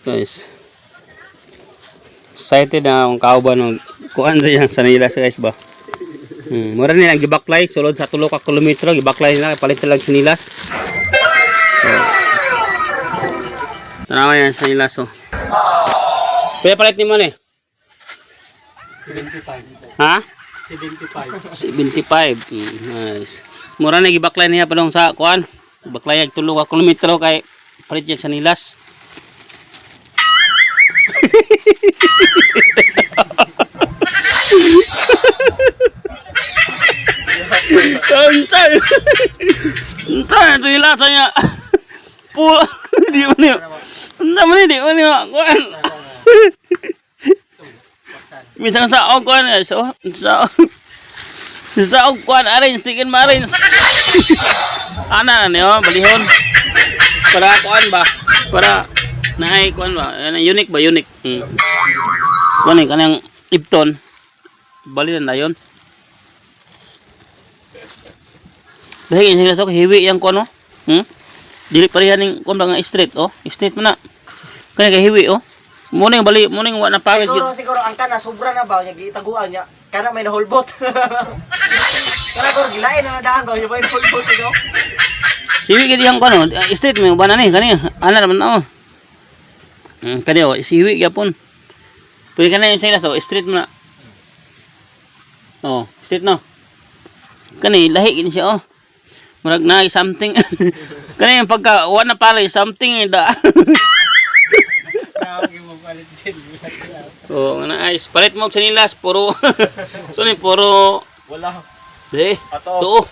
Guys. Excited na ang kauban ng kuan sa yan sa nila guys ba. Mura nilang gibaklay sulod sa 3 ka kilometro gibaklay nila palit lang sinilas. Tanawa yan sa nila so. Kaya palit ni mo ni? 75. Ha? 75. 75. Nice. Mura na gibaklay niya padong sa kuan. Baklay 3 ka kilometro kay palit yan sa nilas. Entay. Entay sila saya. Pula di mana. Entah mana di mana kuan. Misal sa og kuan so sa og kuan arrange tikin ma-arrange. Ana ni balihon. Para kuan ba? Para naay kuan ba? Unique ba unique. Kuan kanang Ipton. Balilan na yon. Dahil sila sok hiwi yang kuan oh. Dili pareha ning kuan nga straight oh. Straight man na. Kaya kay hiwi oh. Mo ning bali mo ning wa na pawis gid. Siguro ang kana sobra na ba nya gitaguan nya. Kana may naholbot. Kana gor gilain na daan ba nya may naholbot no. Hiwi gid yang kuan oh. Straight mo ba na ni kani. Ana naman na oh. Kani oh si hiwi gyapon. Pwede ka na yung sila so straight mo na. Oh, straight no. Kani lahi gid siya oh. Murag na something. Kani yung pagka wa na pala something da. Oh, na ice palit mo sa nilas puro. So ni puro Wala. de. Ato. Tuo.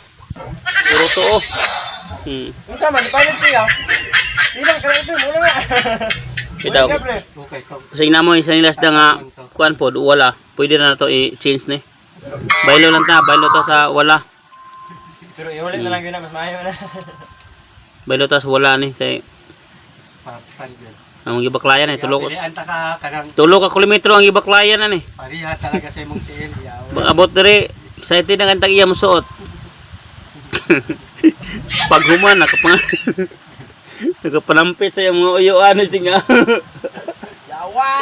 Puro tuo. Unsa man palit niya? Sila ka ito mo na. Kita Okay, kasi namo sa nilas da nga kuan pod wala. Pwede na to i-change ni. Baylo lang ta, baylo to sa wala. Pero iulit na lang yun na mas maayo na. Baylo to sa wala ni kay ang gibaklayan ay tulo ka kilometro ang gibaklayan na ni. Pariha talaga sa imong tiil. Yaw. Abot diri excited na kantang iya musuot. Paghuman nakapanampit sa mga uyuan tinga. Yawa.